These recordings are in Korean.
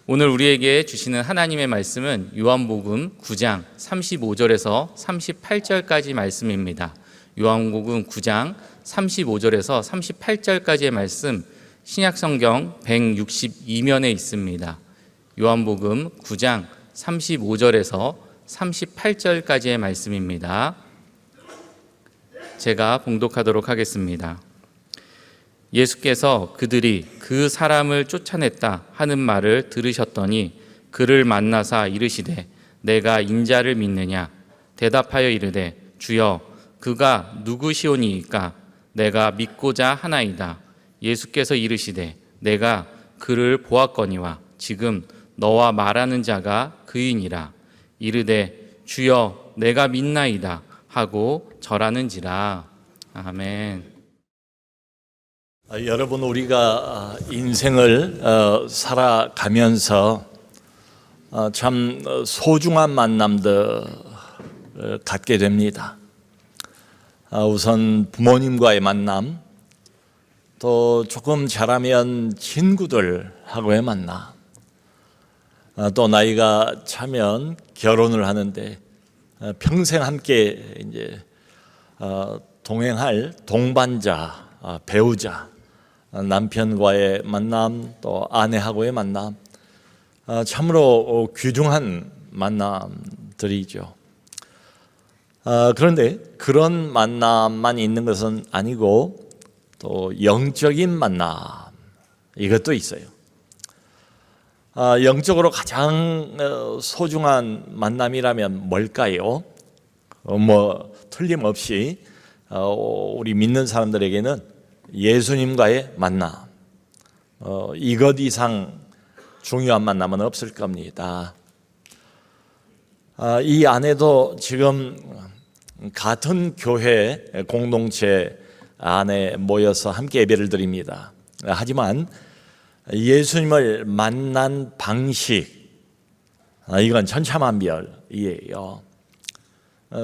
오늘 우리에게 주시는 하나님의 말씀은 요한복음 9장 35절에서 38절까지 말씀입니다. 요한복음 9장 35절에서 38절까지의 말씀 신약성경 162면에 있습니다. 요한복음 9장 35절에서 38절까지의 말씀입니다. 제가 봉독하도록 하겠습니다. 예수께서 그들이 그 사람을 쫓아냈다 하는 말을 들으셨더니 그를 만나사 이르시되 내가 인자를 믿느냐? 대답하여 이르되 주여 그가 누구시오니이까? 내가 믿고자 하나이다. 예수께서 이르시되 내가 그를 보았거니와 지금 너와 말하는 자가 그이니라. 이르되 주여 내가 믿나이다 하고 절하는지라. 아멘. 여러분, 우리가 인생을 살아가면서 참 소중한 만남들 갖게 됩니다. 우선 부모님과의 만남, 또 조금 자라면 친구들하고의 만남, 또 나이가 차면 결혼을 하는데 평생 함께 이제 동행할 동반자, 배우자, 남편과의 만남, 또 아내하고의 만남, 참으로 귀중한 만남들이죠. 그런데 그런 만남만 있는 것은 아니고 또 영적인 만남, 이것도 있어요. 영적으로 가장 소중한 만남이라면 뭘까요? 틀림없이 우리 믿는 사람들에게는 예수님과의 만남, 이것 이상 중요한 만남은 없을 겁니다. 이 안에도 지금 같은 교회 공동체 안에 모여서 함께 예배를 드립니다. 하지만 예수님을 만난 방식, 이건 천차만별이에요.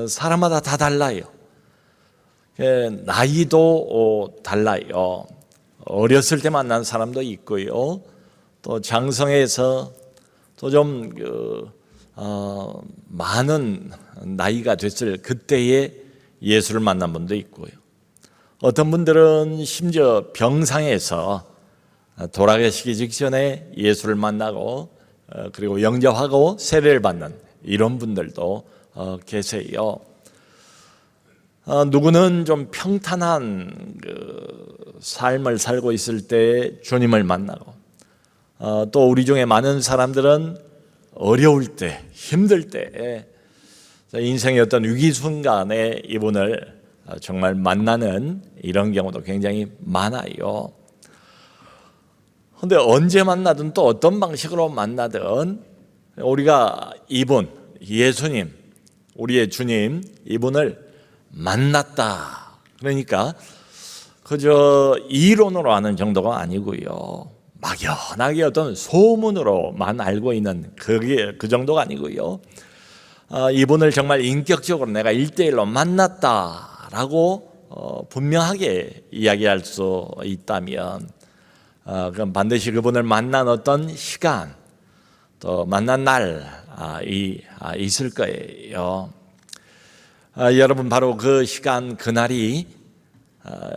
사람마다 다 달라요. 나이도 달라요. 어렸을 때 만난 사람도 있고요. 또 장성해서 또 좀 많은 나이가 됐을 그때에 예수를 만난 분도 있고요. 어떤 분들은 심지어 병상에서 돌아가시기 직전에 예수를 만나고 그리고 영접하고 세례를 받는 이런 분들도 계세요. 누구는 좀 평탄한 삶을 살고 있을 때 주님을 만나고, 또 우리 중에 많은 사람들은 어려울 때, 힘들 때, 인생의 어떤 위기 순간에 이분을 정말 만나는 이런 경우도 굉장히 많아요. 그런데 언제 만나든 또 어떤 방식으로 만나든 우리가 이분, 예수님, 우리의 주님, 이분을 만났다, 그러니까 그저 이론으로 아는 정도가 아니고요, 막연하게 어떤 소문으로만 알고 있는 그 정도가 아니고요, 이분을 정말 인격적으로 내가 1대1로 만났다라고 분명하게 이야기할 수 있다면 그럼 반드시 그분을 만난 어떤 시간, 또 만난 날 있을 거예요. 여러분, 바로 그 시간, 그날이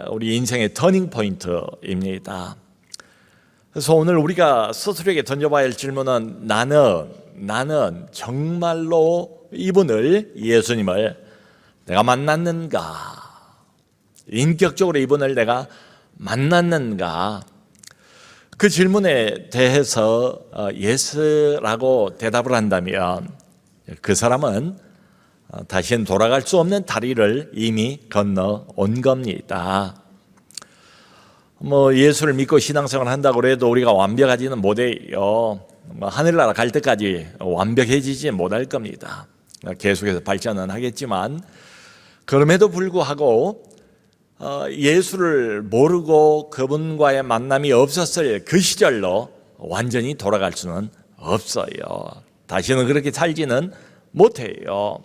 우리 인생의 터닝 포인트입니다. 그래서 오늘 우리가 스스로에게 던져봐야 할 질문은 나는 정말로 이분을, 예수님을 내가 만났는가? 인격적으로 이분을 내가 만났는가? 그 질문에 대해서 예스라고 대답을 한다면 그 사람은 다시는 돌아갈 수 없는 다리를 이미 건너온 겁니다. 예수를 믿고 신앙생활을 한다고 해도 우리가 완벽하지는 못해요. 하늘나라 갈 때까지 완벽해지지 못할 겁니다. 계속해서 발전은 하겠지만, 그럼에도 불구하고 예수를 모르고 그분과의 만남이 없었을 그 시절로 완전히 돌아갈 수는 없어요. 다시는 그렇게 살지는 못해요.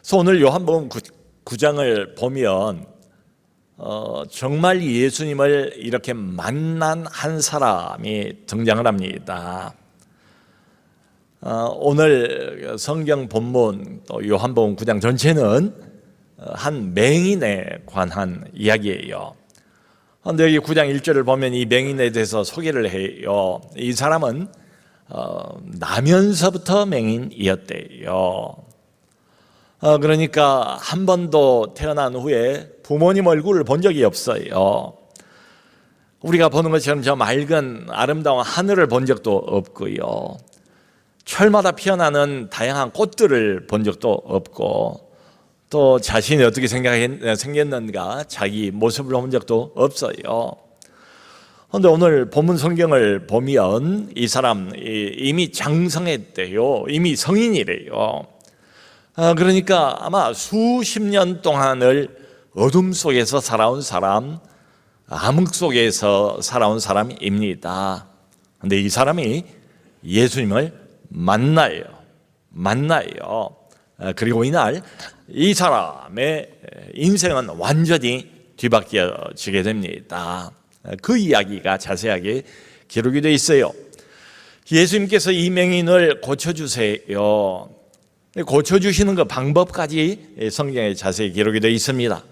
그래서 오늘 요한복음 9장을 보면 정말 예수님을 이렇게 만난 한 사람이 등장을 합니다. 오늘 성경 본문 또 요한복음 9장 전체는 한 맹인에 관한 이야기예요. 그런데 여기 9장 1절을 보면 이 맹인에 대해서 소개를 해요. 이 사람은 나면서부터 맹인이었대요. 그러니까 한 번도 태어난 후에 부모님 얼굴을 본 적이 없어요. 우리가 보는 것처럼 저 맑은 아름다운 하늘을 본 적도 없고요. 철마다 피어나는 다양한 꽃들을 본 적도 없고, 또 자신이 어떻게 생겼는가 자기 모습을 본 적도 없어요. 그런데 오늘 본문 성경을 보면 이 사람 이미 장성했대요. 이미 성인이래요. 그러니까 아마 수십 년 동안을 어둠 속에서 살아온 사람, 암흑 속에서 살아온 사람입니다. 그런데 이 사람이 예수님을 만나요. 그리고 이날 이 사람의 인생은 완전히 뒤바뀌어지게 됩니다. 그 이야기가 자세하게 기록이 되어 있어요. 예수님께서 이 맹인을 고쳐주세요. 고쳐주시는 그 방법까지 성경에 자세히 기록이 되어 있습니다.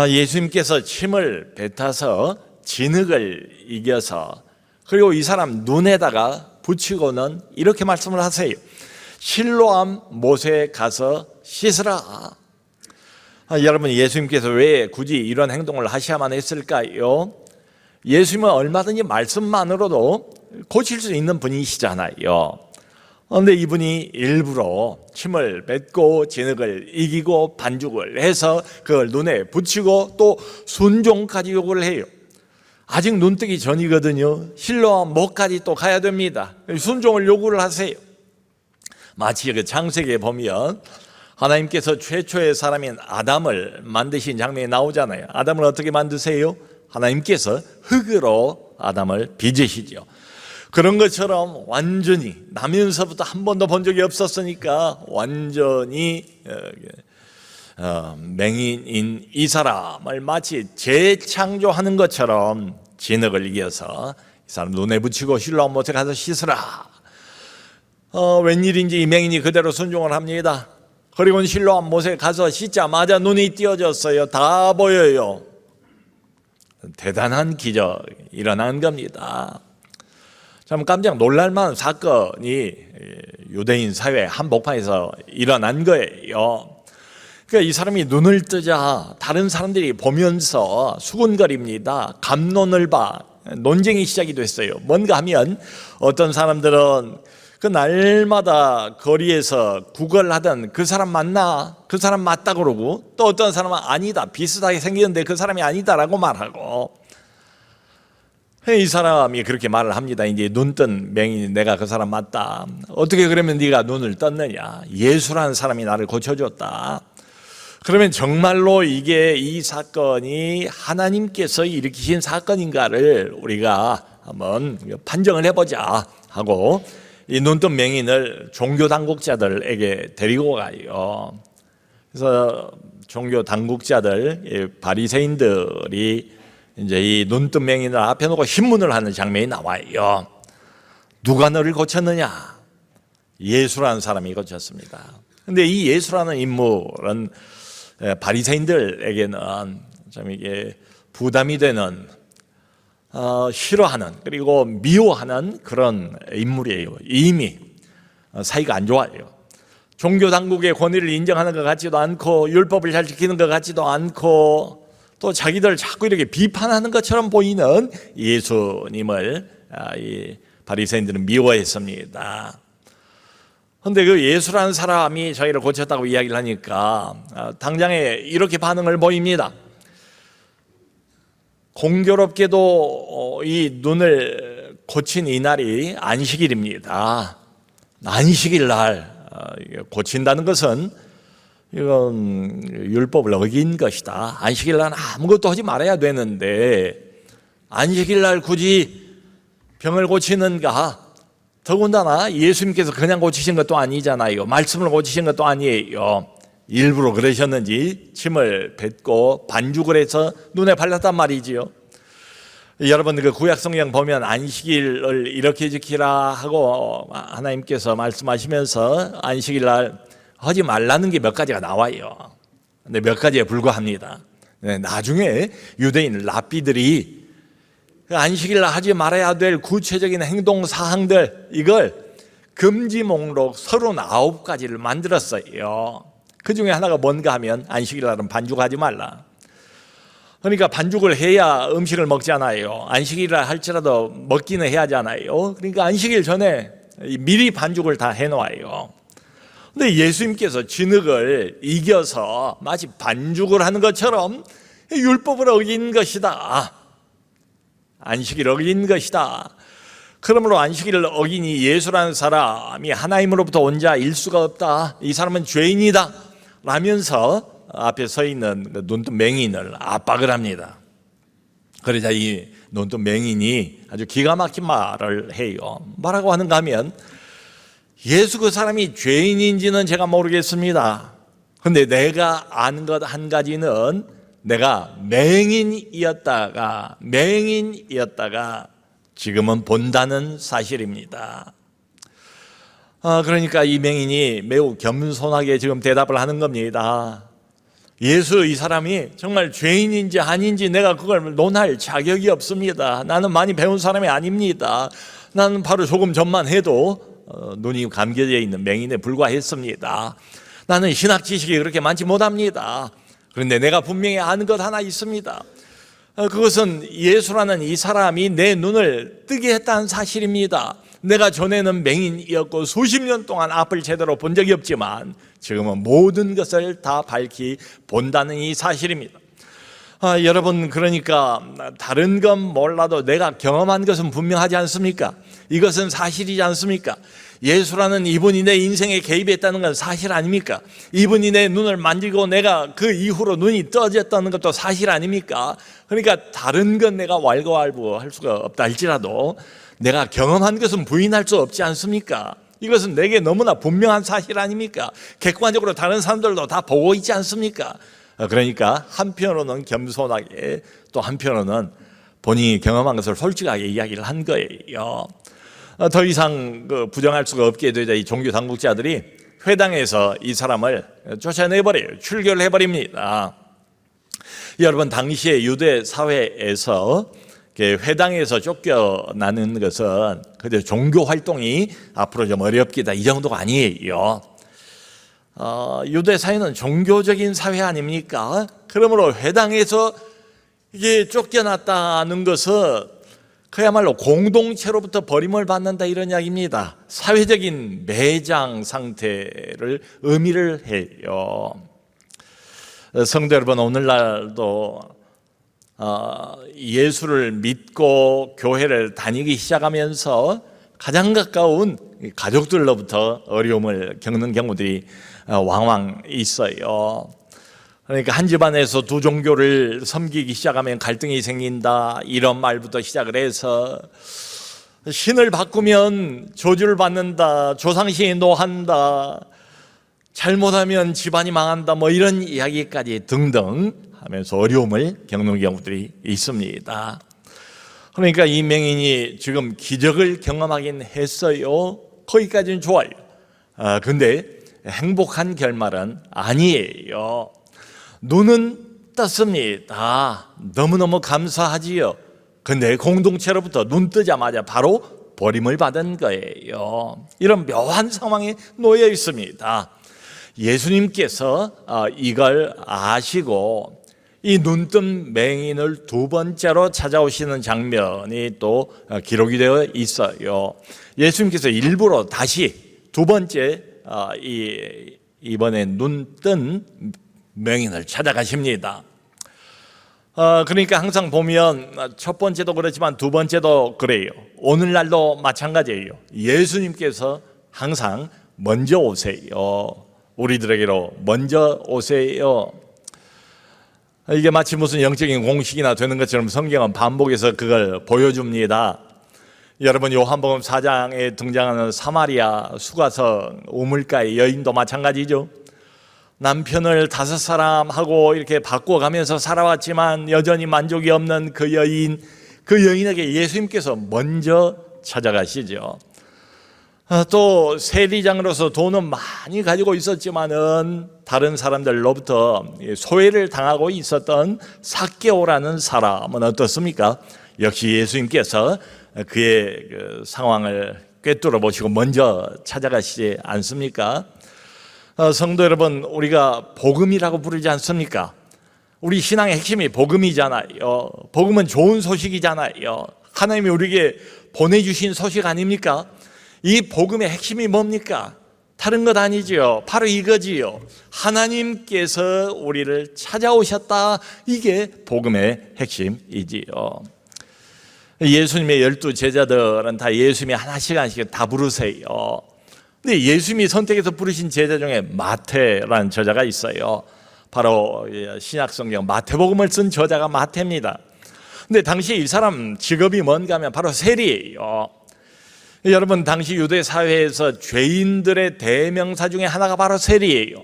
예수님께서 침을 뱉어서 진흙을 이겨서, 그리고 이 사람 눈에다가 붙이고는 이렇게 말씀을 하세요. 실로암 못에 가서 씻으라. 여러분, 예수님께서 왜 굳이 이런 행동을 하셔야만 했을까요? 예수님은 얼마든지 말씀만으로도 고칠 수 있는 분이시잖아요. 그런데 이분이 일부러 침을 뱉고 진흙을 이기고 반죽을 해서 그걸 눈에 붙이고 또 순종까지 요구를 해요. 아직 눈 뜨기 전이거든요. 실로암 못까지 또 가야 됩니다. 순종을 요구를 하세요. 마치 그 창세기에 보면 하나님께서 최초의 사람인 아담을 만드신 장면이 나오잖아요. 아담을 어떻게 만드세요? 하나님께서 흙으로 아담을 빚으시죠. 그런 것처럼 완전히 나면서부터 한 번도 본 적이 없었으니까 완전히 맹인인 이 사람을 마치 재창조하는 것처럼 진흙을 이겨서 이 사람 눈에 붙이고 실로암 못에 가서 씻으라. 웬일인지 이 맹인이 그대로 순종을 합니다. 그리고 실로암 못에 가서 씻자마자 눈이 띄어졌어요. 다 보여요. 대단한 기적이 일어난 겁니다. 참 깜짝 놀랄만한 사건이 유대인 사회 한복판에서 일어난 거예요. 그러니까 이 사람이 눈을 뜨자 다른 사람들이 보면서 수군거립니다. 갑론을 봐. 논쟁이 시작이 됐어요. 뭔가 하면 어떤 사람들은 그 날마다 거리에서 구걸하던 그 사람 맞나? 그 사람 맞다 그러고, 또 어떤 사람은 아니다, 비슷하게 생겼는데 그 사람이 아니다라고 말하고. 이 사람이 그렇게 말을 합니다. 이제 눈 뜬 맹인이 내가 그 사람 맞다. 어떻게 그러면 네가 눈을 떴느냐? 예수라는 사람이 나를 고쳐줬다. 그러면 정말로 이 사건이 하나님께서 일으키신 사건인가를 우리가 한번 판정을 해보자 하고 이 눈뜬 맹인을 종교 당국자들에게 데리고 가요. 그래서 종교 당국자들, 바리새인들이 이제 이 눈뜬 맹인을 앞에 놓고 신문을 하는 장면이 나와요. 누가 너를 고쳤느냐? 예수라는 사람이 고쳤습니다. 근데 이 예수라는 인물은 바리새인들에게는 좀 이게 부담이 되는, 싫어하는, 그리고 미워하는 그런 인물이에요. 이미 사이가 안 좋아요. 종교 당국의 권위를 인정하는 것 같지도 않고, 율법을 잘 지키는 것 같지도 않고, 또 자기들 자꾸 이렇게 비판하는 것처럼 보이는 예수님을 이 바리새인들은 미워했습니다. 그런데 그 예수라는 사람이 자기를 고쳤다고 이야기를 하니까 당장에 이렇게 반응을 보입니다. 공교롭게도 이 눈을 고친 이날이 안식일입니다. 안식일 날 고친다는 것은 이건 율법을 어긴 것이다. 안식일 날 아무것도 하지 말아야 되는데 안식일 날 굳이 병을 고치는가? 더군다나 예수님께서 그냥 고치신 것도 아니잖아요. 말씀을 고치신 것도 아니에요. 일부러 그러셨는지 침을 뱉고 반죽을 해서 눈에 발랐단 말이지요. 여러분 그 구약 성경 보면 안식일을 이렇게 지키라 하고 하나님께서 말씀하시면서 안식일 날 하지 말라는 게 몇 가지가 나와요. 근데 몇 가지에 불과합니다. 나중에 유대인 랍비들이 안식일 날 하지 말아야 될 구체적인 행동 사항들 이걸 금지 목록 39가지를 만들었어요. 그 중에 하나가 뭔가 하면 안식일 날은 반죽하지 말라. 그러니까 반죽을 해야 음식을 먹잖아요. 안식일을 할지라도 먹기는 해야 하잖아요. 그러니까 안식일 전에 미리 반죽을 다 해놓아요. 근데 예수님께서 진흙을 이겨서 마치 반죽을 하는 것처럼 율법을 어긴 것이다. 안식일을 어긴 것이다. 그러므로 안식일을 어긴 이 예수라는 사람이 하나님으로부터 온 자일 수가 없다. 이 사람은 죄인이다. 라면서 앞에 서 있는 눈뜬 맹인을 압박을 합니다. 그러자 이 눈뜬 맹인이 아주 기가 막힌 말을 해요. 뭐라고 하는가 하면 예수 그 사람이 죄인인지는 제가 모르겠습니다. 그런데 내가 아는 것 한 가지는 내가 맹인이었다가 지금은 본다는 사실입니다. 그러니까 이 맹인이 매우 겸손하게 지금 대답을 하는 겁니다. 예수 이 사람이 정말 죄인인지 아닌지 내가 그걸 논할 자격이 없습니다. 나는 많이 배운 사람이 아닙니다. 나는 바로 조금 전만 해도 눈이 감겨져 있는 맹인에 불과했습니다. 나는 신학 지식이 그렇게 많지 못합니다. 그런데 내가 분명히 아는 것 하나 있습니다. 그것은 예수라는 이 사람이 내 눈을 뜨게 했다는 사실입니다. 내가 전에는 맹인이었고 수십 년 동안 앞을 제대로 본 적이 없지만 지금은 모든 것을 다 밝히 본다는 이 사실입니다. 여러분 그러니까 다른 건 몰라도 내가 경험한 것은 분명하지 않습니까? 이것은 사실이지 않습니까? 예수라는 이분이 내 인생에 개입했다는 건 사실 아닙니까? 이분이 내 눈을 만지고 내가 그 이후로 눈이 떠졌다는 것도 사실 아닙니까? 그러니까 다른 건 내가 왈가왈부할 수가 없다 할지라도 내가 경험한 것은 부인할 수 없지 않습니까? 이것은 내게 너무나 분명한 사실 아닙니까? 객관적으로 다른 사람들도 다 보고 있지 않습니까? 그러니까 한편으로는 겸손하게 또 한편으로는 본인이 경험한 것을 솔직하게 이야기를 한 거예요. 더 이상 부정할 수가 없게 되자 이 종교 당국자들이 회당에서 이 사람을 쫓아내버려요. 출교를 해버립니다. 여러분 당시에 유대 사회에서 회당에서 쫓겨나는 것은 그저 종교 활동이 앞으로 좀 어렵겠다 이 정도가 아니에요. 유대 사회는 종교적인 사회 아닙니까? 그러므로 회당에서 이게 쫓겨났다는 것은 그야말로 공동체로부터 버림을 받는다 이런 이야기입니다. 사회적인 매장 상태를 의미를 해요. 성도 여러분 오늘날도 예수를 믿고 교회를 다니기 시작하면서 가장 가까운 가족들로부터 어려움을 겪는 경우들이 왕왕 있어요. 그러니까 한 집안에서 두 종교를 섬기기 시작하면 갈등이 생긴다 이런 말부터 시작을 해서 신을 바꾸면 저주를 받는다, 조상신이 노한다, 잘못하면 집안이 망한다 뭐 이런 이야기까지 등등 하면서 어려움을 겪는 경우들이 있습니다. 그러니까 이 맹인이 지금 기적을 경험하긴 했어요. 거기까지는 좋아요. 근데 행복한 결말은 아니에요. 눈은 떴습니다. 너무너무 감사하지요. 근데 공동체로부터 눈 뜨자마자 바로 버림을 받은 거예요. 이런 묘한 상황에 놓여 있습니다. 예수님께서 이걸 아시고 이 눈뜬 맹인을 두 번째로 찾아오시는 장면이 또 기록이 되어 있어요. 예수님께서 일부러 다시 두 번째 이번에 눈뜬 맹인을 찾아가십니다. 그러니까 항상 보면 첫 번째도 그렇지만 두 번째도 그래요. 오늘날도 마찬가지예요. 예수님께서 항상 먼저 오세요. 우리들에게로 먼저 오세요. 이게 마치 무슨 영적인 공식이나 되는 것처럼 성경은 반복해서 그걸 보여줍니다. 여러분 요한복음 4장에 등장하는 사마리아 수가성 우물가의 여인도 마찬가지죠. 남편을 5사람하고 이렇게 바꿔가면서 살아왔지만 여전히 만족이 없는 그 여인, 그 여인에게 예수님께서 먼저 찾아가시죠. 또 세리장으로서 돈은 많이 가지고 있었지만은 다른 사람들로부터 소외를 당하고 있었던 삭개오라는 사람은 어떻습니까? 역시 예수님께서 그의 그 상황을 꿰뚫어 보시고 먼저 찾아가시지 않습니까? 성도 여러분, 우리가 복음이라고 부르지 않습니까? 우리 신앙의 핵심이 복음이잖아요. 복음은 좋은 소식이잖아요. 하나님이 우리에게 보내주신 소식 아닙니까? 이 복음의 핵심이 뭡니까? 다른 것 아니지요. 바로 이거지요. 하나님께서 우리를 찾아오셨다. 이게 복음의 핵심이지요. 예수님의 12 제자들은 다 예수님이 하나씩 다 부르세요. 근데 예수님이 선택해서 부르신 제자 중에 마태라는 저자가 있어요. 바로 신약성경 마태복음을 쓴 저자가 마태입니다. 근데 당시 이 사람 직업이 뭔가 하면 바로 세리예요. 여러분, 당시 유대 사회에서 죄인들의 대명사 중에 하나가 바로 세리예요.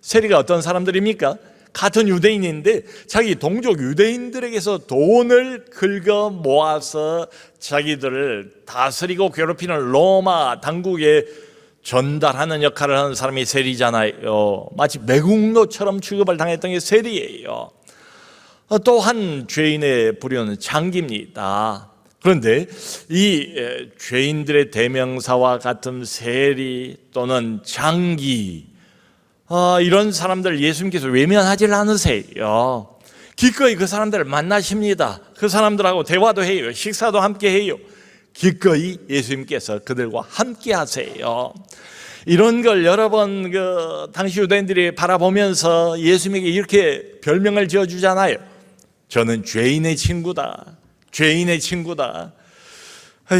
세리가 어떤 사람들입니까? 같은 유대인인데 자기 동족 유대인들에게서 돈을 긁어 모아서 자기들을 다스리고 괴롭히는 로마 당국에 전달하는 역할을 하는 사람이 세리잖아요. 마치 매국노처럼 취급을 당했던 게 세리예요. 또한 죄인의 부류는 장기입니다. 그런데 이 죄인들의 대명사와 같은 세리 또는 장기, 이런 사람들 예수님께서 외면하지 않으세요. 기꺼이 그 사람들을 만나십니다. 그 사람들하고 대화도 해요. 식사도 함께 해요. 기꺼이 예수님께서 그들과 함께 하세요. 이런 걸 여러 번 당시 유대인들이 바라보면서 예수님에게 이렇게 별명을 지어주잖아요. 저는 죄인의 친구다. 죄인의 친구다.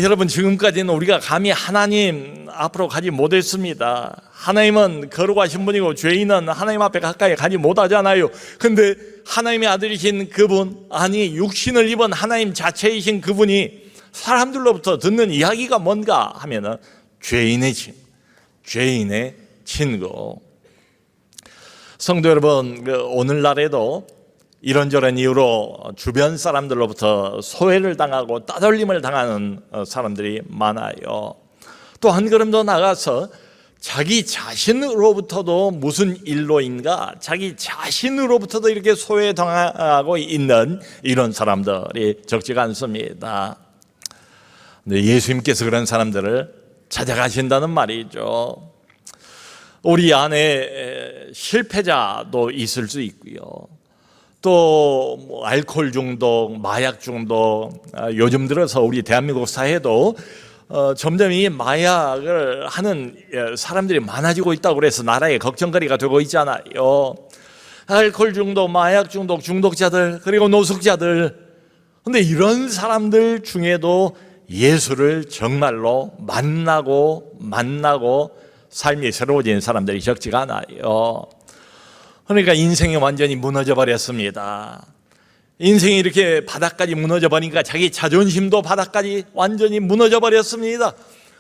여러분, 지금까지는 우리가 감히 하나님 앞으로 가지 못했습니다. 하나님은 거룩하신 분이고 죄인은 하나님 앞에 가까이 가지 못하잖아요. 근데 하나님의 아들이신 그분, 아니 육신을 입은 하나님 자체이신 그분이 사람들로부터 듣는 이야기가 뭔가 하면은 죄인의 친구. 성도 여러분, 오늘날에도 이런저런 이유로 주변 사람들로부터 소외를 당하고 따돌림을 당하는 사람들이 많아요. 또 한 걸음 더 나가서 자기 자신으로부터도 무슨 일로인가, 자기 자신으로부터도 이렇게 소외당하고 있는 이런 사람들이 적지가 않습니다. 근데 예수님께서 그런 사람들을 찾아가신다는 말이죠. 우리 안에 실패자도 있을 수 있고요. 또 알코올 중독, 마약 중독, 요즘 들어서 우리 대한민국 사회도 점점 이 마약을 하는 사람들이 많아지고 있다고 그래서 나라의 걱정거리가 되고 있잖아요. 알코올 중독, 마약 중독, 중독자들, 그리고 노숙자들. 그런데 이런 사람들 중에도 예수를 정말로 만나고 삶이 새로워진 사람들이 적지가 않아요. 그러니까 인생이 완전히 무너져 버렸습니다. 인생이 이렇게 바닥까지 무너져 버리니까 자기 자존심도 바닥까지 완전히 무너져 버렸습니다.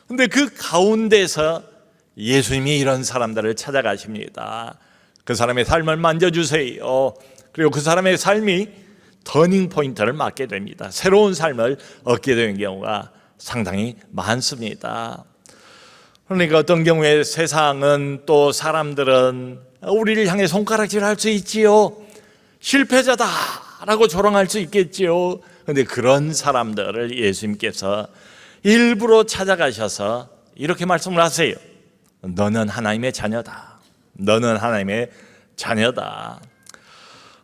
그런데 그 가운데서 예수님이 이런 사람들을 찾아가십니다. 그 사람의 삶을 만져주세요. 그리고 그 사람의 삶이 터닝 포인트를 맞게 됩니다. 새로운 삶을 얻게 되는 경우가 상당히 많습니다. 그러니까 어떤 경우에 세상은 또 사람들은 우리를 향해 손가락질할 수 있지요. 실패자다라고 조롱할 수 있겠지요. 그런데 그런 사람들을 예수님께서 일부러 찾아가셔서 이렇게 말씀을 하세요. 너는 하나님의 자녀다. 너는 하나님의 자녀다.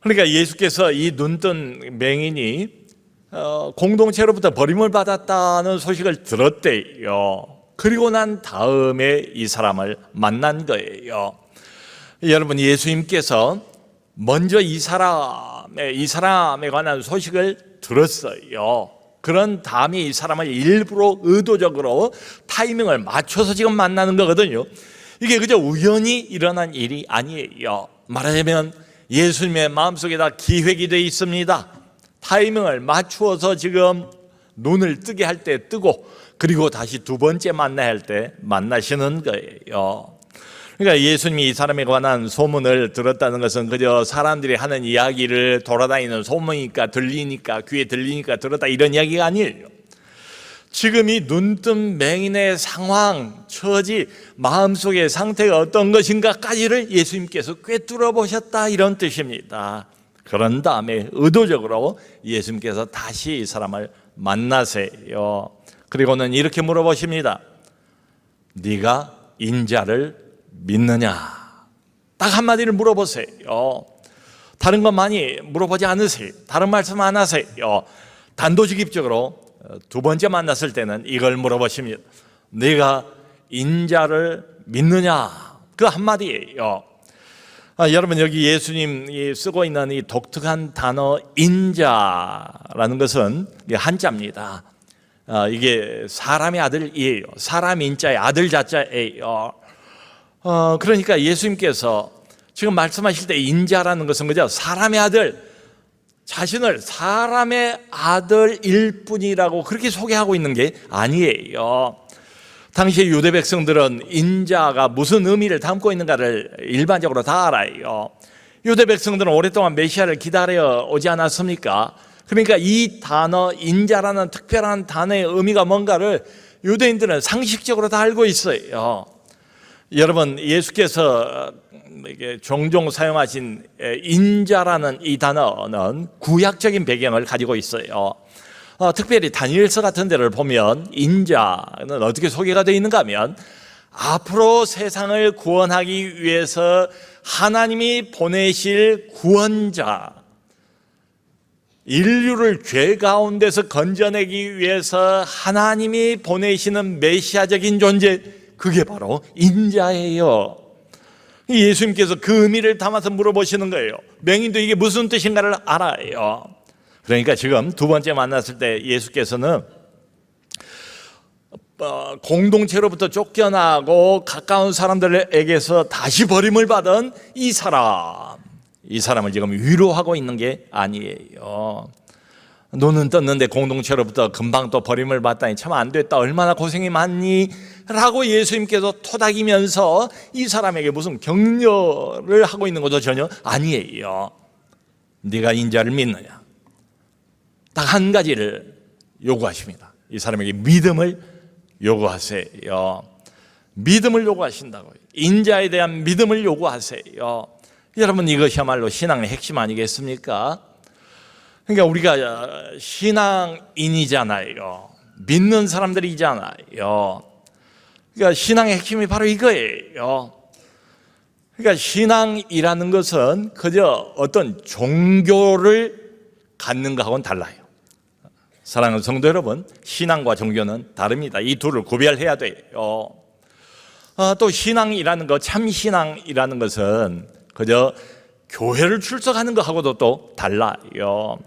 그러니까 예수께서 이 눈뜬 맹인이 공동체로부터 버림을 받았다는 소식을 들었대요. 그리고 난 다음에 이 사람을 만난 거예요. 여러분, 예수님께서 먼저 이 사람에 관한 소식을 들었어요. 그런 다음에 이 사람을 일부러 의도적으로 타이밍을 맞춰서 지금 만나는 거거든요. 이게 그저 우연히 일어난 일이 아니에요. 말하자면 예수님의 마음속에 다 기획이 되어 있습니다. 타이밍을 맞추어서 지금 눈을 뜨게 할 때 뜨고, 그리고 다시 두 번째 만나야 할 때 만나시는 거예요. 그러니까 예수님이 이 사람에 관한 소문을 들었다는 것은 그저 사람들이 하는 이야기를 돌아다니는 소문이니까 들리니까 귀에 들리니까 들었다 이런 이야기가 아니에요. 지금 이 눈뜬 맹인의 상황, 처지, 마음속의 상태가 어떤 것인가까지를 예수님께서 꿰뚫어 보셨다 이런 뜻입니다. 그런 다음에 의도적으로 예수님께서 다시 이 사람을 만나세요. 그리고는 이렇게 물어보십니다. 네가 인자를 믿느냐? 딱 한마디를 물어보세요. 다른 것 많이 물어보지 않으세요. 다른 말씀 안 하세요. 단도직입적으로 두 번째 만났을 때는 이걸 물어보십니다. 네가 인자를 믿느냐? 그 한마디예요. 여러분 여기 예수님이 쓰고 있는 이 독특한 단어 인자라는 것은 한자입니다. 이게 사람의 아들이에요. 사람 인자의 아들 자자예요. 그러니까 예수님께서 지금 말씀하실 때 인자라는 것은 그죠? 사람의 아들, 자신을 사람의 아들일 뿐이라고 그렇게 소개하고 있는 게 아니에요. 당시 유대 백성들은 인자가 무슨 의미를 담고 있는가를 일반적으로 다 알아요. 유대 백성들은 오랫동안 메시아를 기다려 오지 않았습니까? 그러니까 이 단어 인자라는 특별한 단어의 의미가 뭔가를 유대인들은 상식적으로 다 알고 있어요. 여러분 예수께서 종종 사용하신 인자라는 이 단어는 구약적인 배경을 가지고 있어요. 특별히 다니엘서 같은 데를 보면 인자는 어떻게 소개가 되어 있는가 하면 앞으로 세상을 구원하기 위해서 하나님이 보내실 구원자, 인류를 죄 가운데서 건져내기 위해서 하나님이 보내시는 메시아적인 존재, 그게 바로 인자예요. 예수님께서 그 의미를 담아서 물어보시는 거예요. 맹인도 이게 무슨 뜻인가를 알아요. 그러니까 지금 두 번째 만났을 때 예수께서는 공동체로부터 쫓겨나고 가까운 사람들에게서 다시 버림을 받은 이 사람을 지금 위로하고 있는 게 아니에요. 눈은 떴는데 공동체로부터 금방 또 버림을 받다니 참 안 됐다, 얼마나 고생이 많니? 라고 예수님께서 토닥이면서 이 사람에게 무슨 격려를 하고 있는 것도 전혀 아니에요. 네가 인자를 믿느냐? 딱 한 가지를 요구하십니다. 이 사람에게 믿음을 요구하세요. 믿음을 요구하신다고요. 인자에 대한 믿음을 요구하세요. 여러분 이것이야말로 신앙의 핵심 아니겠습니까? 그러니까 우리가 신앙인이잖아요. 믿는 사람들이잖아요. 그러니까 신앙의 핵심이 바로 이거예요. 그러니까 신앙이라는 것은 그저 어떤 종교를 갖는 것하고는 달라요. 사랑하는 성도 여러분, 신앙과 종교는 다릅니다. 이 둘을 구별해야 돼요. 또 신앙이라는 것, 참 신앙이라는 것은 그저 교회를 출석하는 것하고도 또 달라요.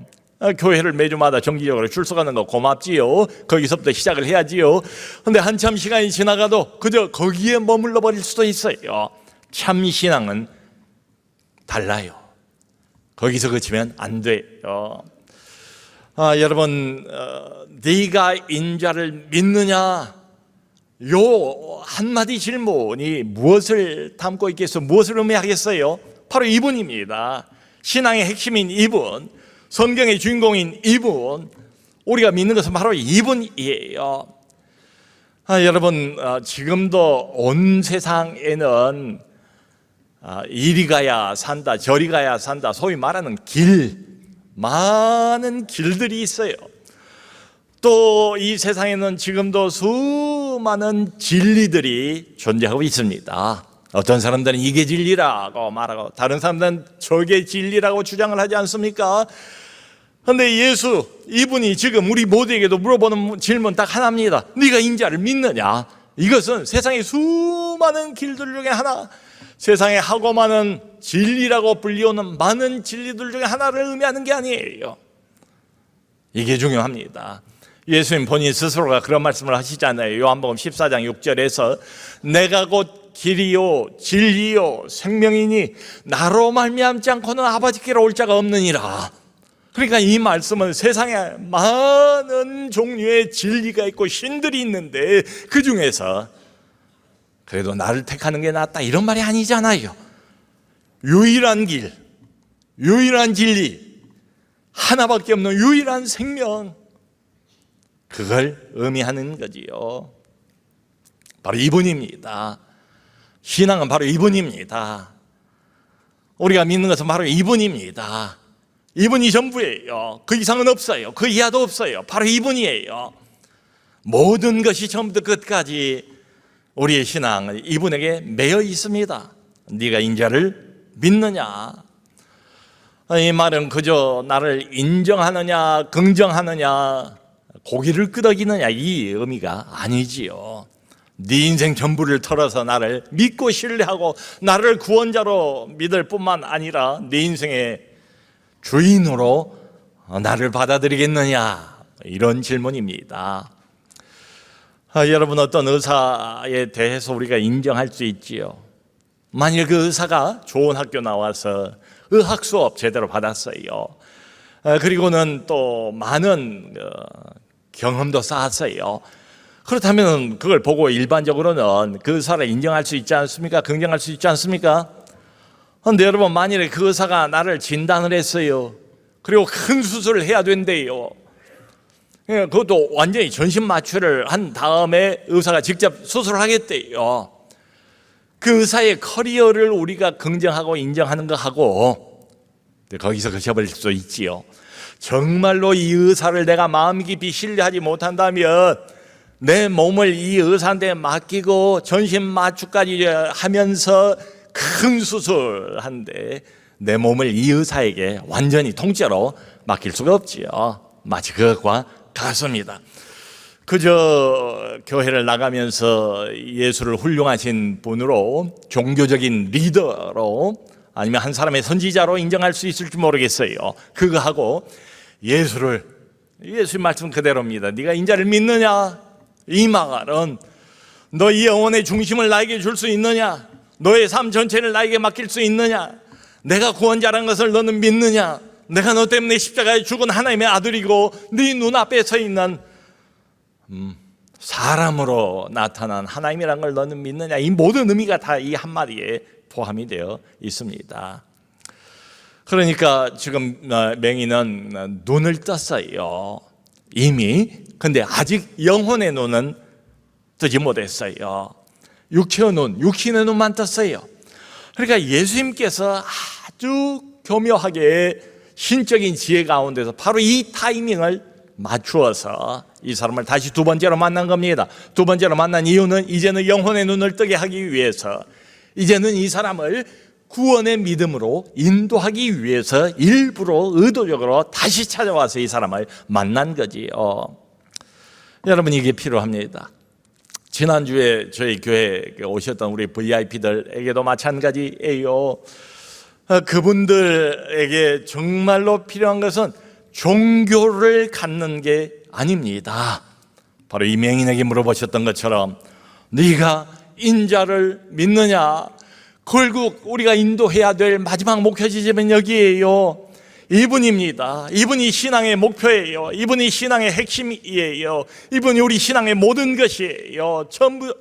교회를 매주마다 정기적으로 출석하는 거 고맙지요. 거기서부터 시작을 해야지요. 근데 한참 시간이 지나가도 그저 거기에 머물러 버릴 수도 있어요. 참 신앙은 달라요. 거기서 그치면 안 돼요. 여러분, 네가 인자를 믿느냐? 요 한마디 질문이 무엇을 담고 있겠어? 무엇을 의미하겠어요? 바로 이분입니다. 신앙의 핵심인 이분, 성경의 주인공인 이분, 우리가 믿는 것은 바로 이분이에요. 여러분, 지금도 온 세상에는 이리 가야 산다, 저리 가야 산다, 소위 말하는 많은 길들이 있어요. 또 이 세상에는 지금도 수많은 진리들이 존재하고 있습니다. 어떤 사람들은 이게 진리라고 말하고 다른 사람들은 저게 진리라고 주장을 하지 않습니까? 그런데 예수 이분이 지금 우리 모두에게도 물어보는 질문 딱 하나입니다. 네가 인자를 믿느냐? 이것은 세상의 수많은 길들 중에 하나, 세상에 하고 많은 진리라고 불리우는 많은 진리들 중에 하나를 의미하는 게 아니에요. 이게 중요합니다. 예수님 본인 스스로가 그런 말씀을 하시잖아요. 요한복음 14장 6절에서 내가 곧 길이요 진리요 생명이니 나로 말미암지 않고는 아버지께로 올 자가 없느니라. 그러니까 이 말씀은 세상에 많은 종류의 진리가 있고 신들이 있는데 그 중에서 그래도 나를 택하는 게 낫다 이런 말이 아니잖아요. 유일한 길, 유일한 진리, 하나밖에 없는 유일한 생명, 그걸 의미하는 거지요. 바로 이분입니다. 신앙은 바로 이분입니다. 우리가 믿는 것은 바로 이분입니다. 이분이 전부예요. 그 이상은 없어요. 그 이하도 없어요. 바로 이분이에요. 모든 것이 처음부터 끝까지 우리의 신앙은 이분에게 매여 있습니다. 네가 인자를 믿느냐? 이 말은 그저 나를 인정하느냐, 긍정하느냐, 고기를 끄덕이느냐 이 의미가 아니지요. 네 인생 전부를 털어서 나를 믿고 신뢰하고 나를 구원자로 믿을 뿐만 아니라 네 인생의 주인으로 나를 받아들이겠느냐, 이런 질문입니다. 여러분, 어떤 의사에 대해서 우리가 인정할 수 있지요. 만일 그 의사가 좋은 학교 나와서 의학 수업 제대로 받았어요. 그리고는 또 많은 경험도 쌓았어요. 그렇다면 그걸 보고 일반적으로는 그 의사를 인정할 수 있지 않습니까? 긍정할 수 있지 않습니까? 그런데 여러분, 만일에 그 의사가 나를 진단을 했어요. 그리고 큰 수술을 해야 된대요. 그것도 완전히 전신 마취를 한 다음에 의사가 직접 수술을 하겠대요. 그 의사의 커리어를 우리가 긍정하고 인정하는 거하고 거기서 그쳐버릴 수 있지요. 정말로 이 의사를 내가 마음 깊이 신뢰하지 못한다면 내 몸을 이 의사한테 맡기고 전신 마취까지 하면서 큰 수술한데 내 몸을 이 의사에게 완전히 통째로 맡길 수가 없지요. 마치 그것과 같습니다. 그저 교회를 나가면서 예수를 훌륭하신 분으로, 종교적인 리더로, 아니면 한 사람의 선지자로 인정할 수 있을지 모르겠어요. 그거하고 예수의 말씀 그대로입니다. 네가 인자를 믿느냐? 이 말은 너의 영혼의 중심을 나에게 줄 수 있느냐? 너의 삶 전체를 나에게 맡길 수 있느냐? 내가 구원자라는 것을 너는 믿느냐? 내가 너 때문에 십자가에 죽은 하나님의 아들이고 네 눈앞에 서 있는 사람으로 나타난 하나님이라는 걸 너는 믿느냐? 이 모든 의미가 다 이 한마디에 포함이 되어 있습니다. 그러니까 지금 맹인은 눈을 떴어요. 이미. 근데 아직 영혼의 눈은 뜨지 못했어요. 육체의 눈, 육신의 눈만 떴어요. 그러니까 예수님께서 아주 교묘하게 신적인 지혜 가운데서 바로 이 타이밍을 맞추어서 이 사람을 다시 두 번째로 만난 겁니다. 두 번째로 만난 이유는 이제는 영혼의 눈을 뜨게 하기 위해서, 이제는 이 사람을 구원의 믿음으로 인도하기 위해서 일부러 의도적으로 다시 찾아와서 이 사람을 만난 거지요. 여러분, 이게 필요합니다. 지난주에 저희 교회에 오셨던 우리 VIP들에게도 마찬가지예요. 그분들에게 정말로 필요한 것은 종교를 갖는 게 아닙니다. 바로 이 맹인에게 물어보셨던 것처럼 네가 인자를 믿느냐? 결국 우리가 인도해야 될 마지막 목표 지점은 여기에요. 이분입니다. 이분이 신앙의 목표예요. 이분이 신앙의 핵심이에요. 이분이 우리 신앙의 모든 것이에요.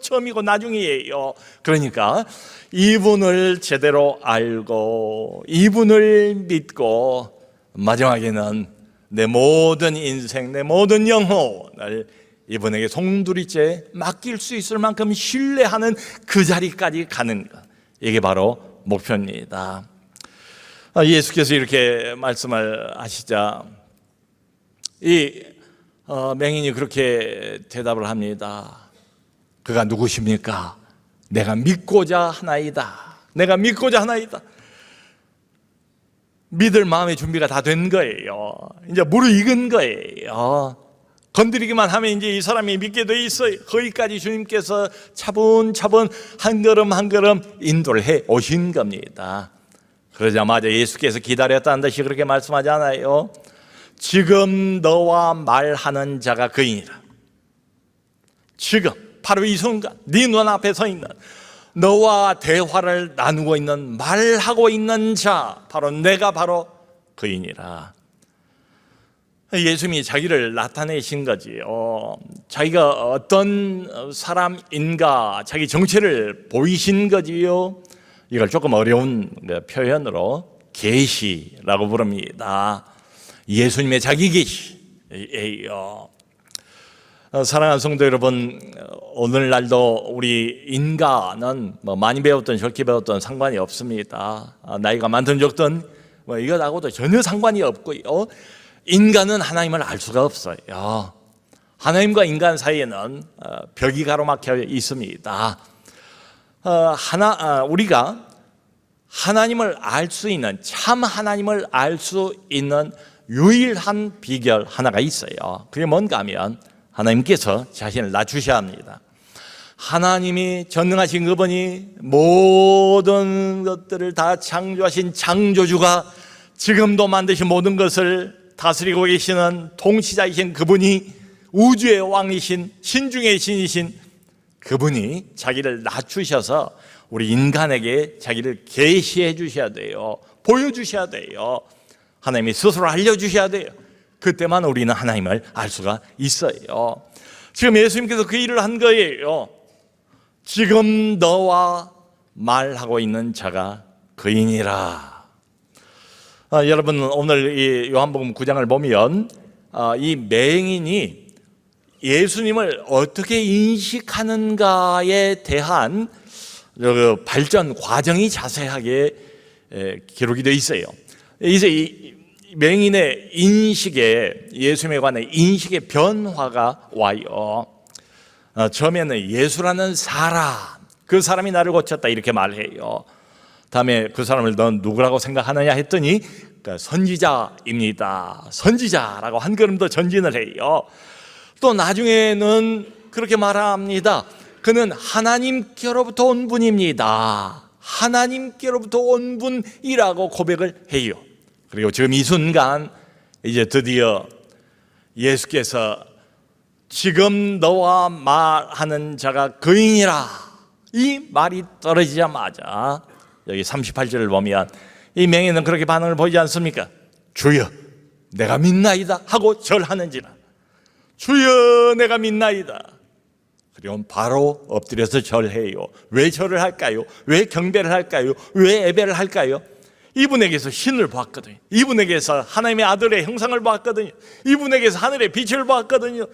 처음이고 나중이에요. 그러니까 이분을 제대로 알고 이분을 믿고 마지막에는 내 모든 인생, 내 모든 영혼을 이분에게 송두리째 맡길 수 있을 만큼 신뢰하는 그 자리까지 가는 것, 이게 바로 목표입니다. 예수께서 이렇게 말씀을 하시자 이 맹인이 그렇게 대답을 합니다. 그가 누구십니까? 내가 믿고자 하나이다. 내가 믿고자 하나이다. 믿을 마음의 준비가 다 된 거예요. 이제 무르익은 거예요. 건드리기만 하면 이제 이 사람이 믿게 돼 있어요. 거기까지 주님께서 차분차분 한 걸음 한 걸음 인도를 해 오신 겁니다. 그러자마자 예수께서 기다렸다는 듯이 그렇게 말씀하지 않아요? 지금 너와 말하는 자가 그이니라. 지금 바로 이 순간 네 눈앞에 서 있는, 너와 대화를 나누고 있는, 말하고 있는 자, 바로 내가 바로 그이니라. 예수님이 자기를 나타내신 거지요. 자기가 어떤 사람인가 자기 정체를 보이신 거지요. 이걸 조금 어려운 표현으로 계시라고 부릅니다. 예수님의 자기 계시예요. 사랑하는 성도 여러분, 오늘날도 우리 인간은 많이 배웠든 적게 배웠든 상관이 없습니다. 나이가 많든 적든 이것하고도 전혀 상관이 없고요. 인간은 하나님을 알 수가 없어요. 하나님과 인간 사이에는 벽이 가로막혀 있습니다. 우리가 하나님을 알 수 있는, 참 하나님을 알 수 있는 유일한 비결 하나가 있어요. 그게 뭔가 하면 하나님께서 자신을 낮추셔야 합니다. 하나님이 전능하신 그분이 모든 것들을 다 창조하신 창조주가 지금도 만드신 모든 것을 다스리고 계시는 통치자이신 그분이 우주의 왕이신 신중의 신이신 그분이 자기를 낮추셔서 우리 인간에게 자기를 계시해 주셔야 돼요. 보여주셔야 돼요. 하나님이 스스로 알려주셔야 돼요. 그때만 우리는 하나님을 알 수가 있어요. 지금 예수님께서 그 일을 한 거예요. 지금 너와 말하고 있는 자가 그이니라. 여러분, 오늘 이 요한복음 9장을 보면 이 맹인이 예수님을 어떻게 인식하는가에 대한 발전 과정이 자세하게 기록이 되어 있어요. 이제 이 맹인의 인식에, 예수님에 관한 인식의 변화가 와요. 처음에는 예수라는 사람, 그 사람이 나를 고쳤다 이렇게 말해요. 다음에 그 사람을 넌 누구라고 생각하느냐 했더니 선지자입니다. 선지자라고 한 걸음 더 전진을 해요. 또 나중에는 그렇게 말합니다. 그는 하나님께로부터 온 분입니다. 하나님께로부터 온 분이라고 고백을 해요. 그리고 지금 이 순간 이제 드디어 예수께서 지금 너와 말하는 자가 그이니라, 이 말이 떨어지자마자 여기 38절을 보면 이 맹인은 그렇게 반응을 보이지 않습니까? 주여 내가 믿나이다 하고 절하는지라. 주여 내가 믿나이다. 그리고 바로 엎드려서 절해요. 왜 절을 할까요? 왜 경배를 할까요? 왜 예배를 할까요? 이분에게서 신을 보았거든요. 이분에게서 하나님의 아들의 형상을 보았거든요. 이분에게서 하늘의 빛을 보았거든요.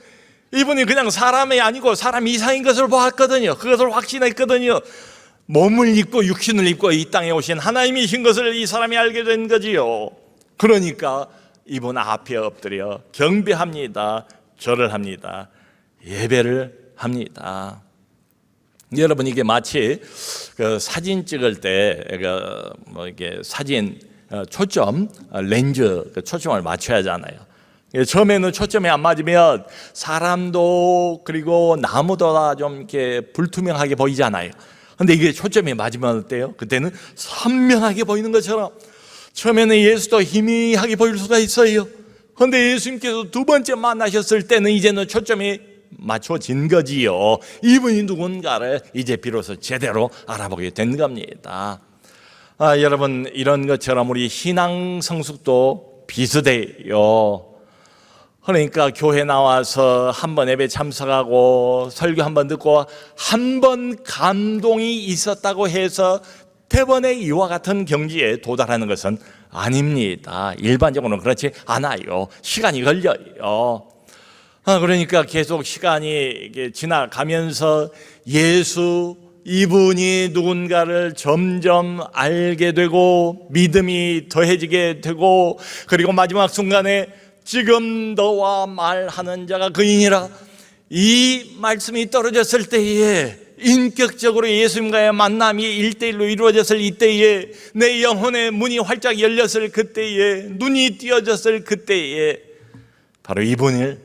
이분이 그냥 사람이 아니고 사람 이상인 것을 보았거든요. 그것을 확신했거든요. 몸을 입고 육신을 입고 이 땅에 오신 하나님이신 것을 이 사람이 알게 된 거지요. 그러니까 이분 앞에 엎드려 경배합니다. 절을 합니다. 예배를 합니다. 여러분, 이게 마치 그 사진 찍을 때 이게 사진 초점 렌즈 초점을 맞춰야 하잖아요. 처음에는 초점이 안 맞으면 사람도 그리고 나무도 다 좀 이렇게 불투명하게 보이잖아요. 근데 이게 초점이 맞으면 어때요? 그때는 선명하게 보이는 것처럼 처음에는 예수도 희미하게 보일 수가 있어요. 그런데 예수님께서 두 번째 만나셨을 때는 이제는 초점이 맞춰진 거지요. 이분이 누군가를 이제 비로소 제대로 알아보게 된 겁니다. 여러분, 이런 것처럼 우리 신앙 성숙도 비슷해요. 그러니까 교회 나와서 한 번 예배 참석하고 설교 한 번 듣고 한 번 감동이 있었다고 해서 대번에 이와 같은 경지에 도달하는 것은 아닙니다. 일반적으로는 그렇지 않아요. 시간이 걸려요. 그러니까 계속 시간이 지나가면서 예수 이분이 누군가를 점점 알게 되고 믿음이 더해지게 되고, 그리고 마지막 순간에 지금 너와 말하는 자가 그이니라, 이 말씀이 떨어졌을 때에 인격적으로 예수님과의 만남이 1대1로 이루어졌을 이때에 내 영혼의 문이 활짝 열렸을 그때에 눈이 띄어졌을 그때에 바로 이분을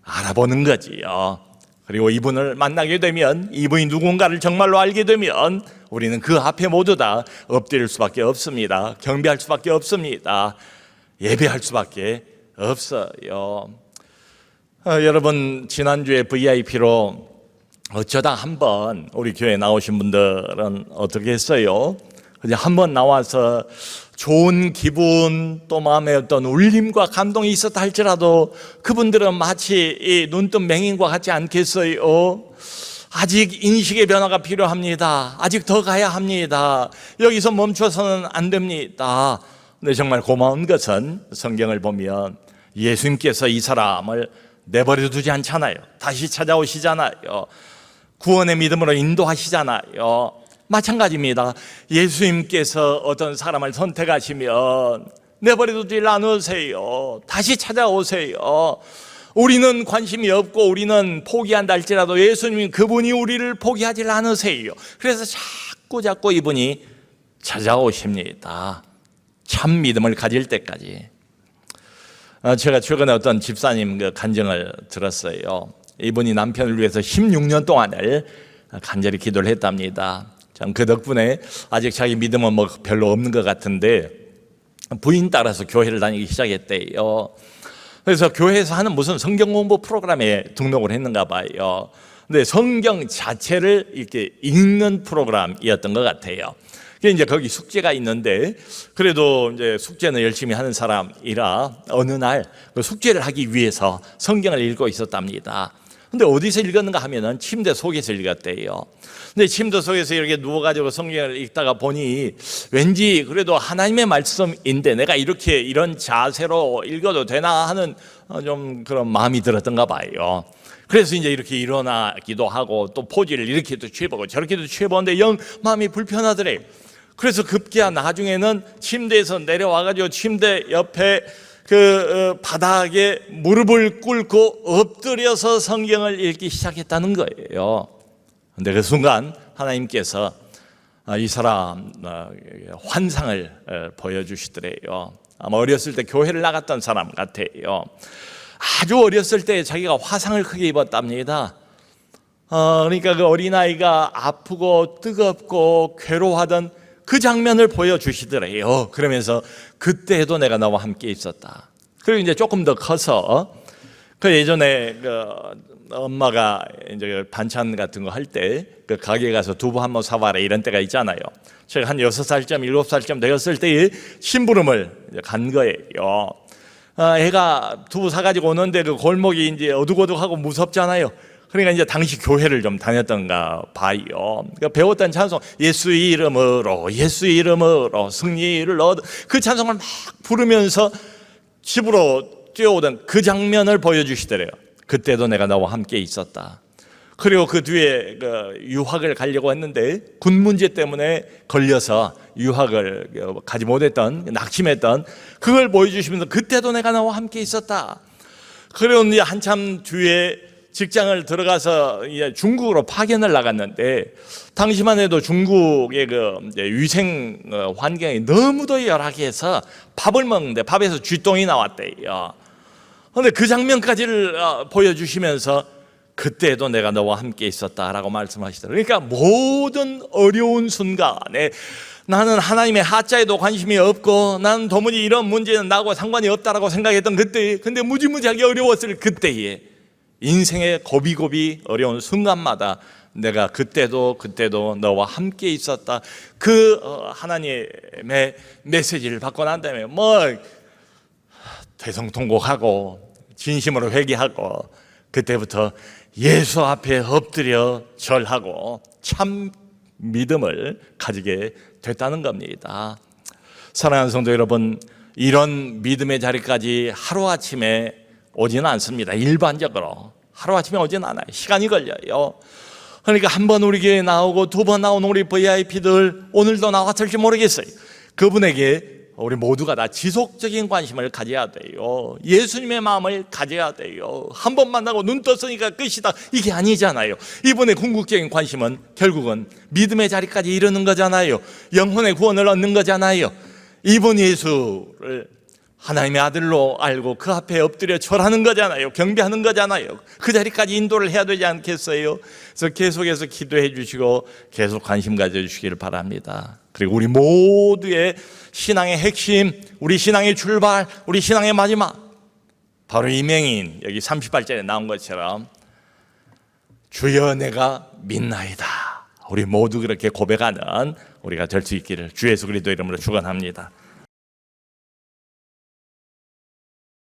알아보는 거지요. 그리고 이분을 만나게 되면, 이분이 누군가를 정말로 알게 되면 우리는 그 앞에 모두 다 엎드릴 수밖에 없습니다. 경배할 수밖에 없습니다. 예배할 수밖에 없어요. 여러분, 지난주에 VIP로 어쩌다 한번 우리 교회 나오신 분들은 어떻게 했어요? 그냥 한번 나와서 좋은 기분 또 마음에 어떤 울림과 감동이 있었다 할지라도 그분들은 마치 이 눈뜬 맹인과 같지 않겠어요? 아직 인식의 변화가 필요합니다. 아직 더 가야 합니다. 여기서 멈춰서는 안 됩니다. 근데 정말 고마운 것은 성경을 보면 예수님께서 이 사람을 내버려 두지 않잖아요. 다시 찾아오시잖아요. 구원의 믿음으로 인도하시잖아요. 마찬가지입니다. 예수님께서 어떤 사람을 선택하시면 내버려 두지 않으세요. 다시 찾아오세요. 우리는 관심이 없고 우리는 포기한다 할지라도 예수님이 그분이 우리를 포기하지 않으세요. 그래서 자꾸 이분이 찾아오십니다. 참 믿음을 가질 때까지. 제가 최근에 어떤 집사님 그 간증을 들었어요. 이분이 남편을 위해서 16년 동안을 간절히 기도를 했답니다. 참 그 덕분에 아직 자기 믿음은 뭐 별로 없는 것 같은데 부인 따라서 교회를 다니기 시작했대요. 그래서 교회에서 하는 무슨 성경 공부 프로그램에 등록을 했는가 봐요. 근데 성경 자체를 이렇게 읽는 프로그램이었던 것 같아요. 이제 거기 숙제가 있는데 그래도 이제 숙제는 열심히 하는 사람이라 어느 날 그 숙제를 하기 위해서 성경을 읽고 있었답니다. 근데 어디서 읽었는가 하면은 침대 속에서 읽었대요. 근데 침대 속에서 이렇게 누워가지고 성경을 읽다가 보니 왠지 그래도 하나님의 말씀인데 내가 이렇게 이런 자세로 읽어도 되나 하는 좀 그런 마음이 들었던가 봐요. 그래서 이제 이렇게 일어나기도 하고 또 포즈를 이렇게도 취해보고 저렇게도 취해보는데 영 마음이 불편하더래요. 그래서 급기야 나중에는 침대에서 내려와가지고 침대 옆에 그 바닥에 무릎을 꿇고 엎드려서 성경을 읽기 시작했다는 거예요. 근데 그 순간 하나님께서 이 사람 환상을 보여주시더래요. 아마 어렸을 때 교회를 나갔던 사람 같아요. 아주 어렸을 때 자기가 화상을 크게 입었답니다. 그러니까 그 어린아이가 아프고 뜨겁고 괴로워하던 그 장면을 보여주시더래요. 그러면서 그때도 내가 너와 함께 있었다. 그리고 이제 조금 더 커서 그 예전에 그 엄마가 이제 반찬 같은 거 할 때 그 가게 가서 두부 한번 사와라 이런 때가 있잖아요. 제가 한 6살쯤 7살쯤 되었을 때에 심부름을 간 거예요. 애가 두부 사가지고 오는데 그 골목이 이제 어둑어둑하고 무섭잖아요. 그러니까 이제 당시 교회를 좀 다녔던가 봐요. 그러니까 배웠던 찬송 예수 이름으로 승리를 얻어 그 찬송을 막 부르면서 집으로 뛰어오던 그 장면을 보여주시더래요. 그때도 내가 너와 함께 있었다. 그리고 그 뒤에 그 유학을 가려고 했는데 군 문제 때문에 걸려서 유학을 가지 못했던 낙심했던 그걸 보여주시면서 그때도 내가 너와 함께 있었다. 그리고 이제 한참 뒤에 직장을 들어가서 이제 중국으로 파견을 나갔는데 당시만 해도 중국의 그 위생 환경이 너무도 열악해서 밥을 먹는데 밥에서 쥐똥이 나왔대요. 그런데 그 장면까지를 보여주시면서 그때도 내가 너와 함께 있었다라고 말씀하시더라고요. 그러니까 모든 어려운 순간에 나는 하나님의 하자에도 관심이 없고 나는 도무지 이런 문제는 나하고 상관이 없다라고 생각했던 그때에 근데 무지무지하게 어려웠을 그때에 인생의 고비고비 어려운 순간마다 내가 그때도 너와 함께 있었다. 그 하나님의 메시지를 받고 난 다음에 뭐 대성통곡하고 진심으로 회개하고 그때부터 예수 앞에 엎드려 절하고 참 믿음을 가지게 됐다는 겁니다. 사랑하는 성도 여러분, 이런 믿음의 자리까지 하루아침에 오지는 않습니다. 일반적으로 하루아침에 오지는 않아요. 시간이 걸려요. 그러니까 한 번 우리 교회에 나오고 두 번 나온 우리 VIP들 오늘도 나왔을지 모르겠어요. 그분에게 우리 모두가 다 지속적인 관심을 가져야 돼요. 예수님의 마음을 가져야 돼요. 한 번 만나고 눈 떴으니까 끝이다 이게 아니잖아요. 이분의 궁극적인 관심은 결국은 믿음의 자리까지 이르는 거잖아요. 영혼의 구원을 얻는 거잖아요. 이분 예수를 하나님의 아들로 알고 그 앞에 엎드려 절하는 거잖아요. 경배하는 거잖아요. 그 자리까지 인도를 해야 되지 않겠어요? 그래서 계속해서 기도해 주시고 계속 관심 가져주시기를 바랍니다. 그리고 우리 모두의 신앙의 핵심, 우리 신앙의 출발, 우리 신앙의 마지막 바로 이 맹인 여기 38절에 나온 것처럼 주여 내가 믿나이다 우리 모두 그렇게 고백하는 우리가 될 수 있기를 주 예수 그리스도 이름으로 축원합니다.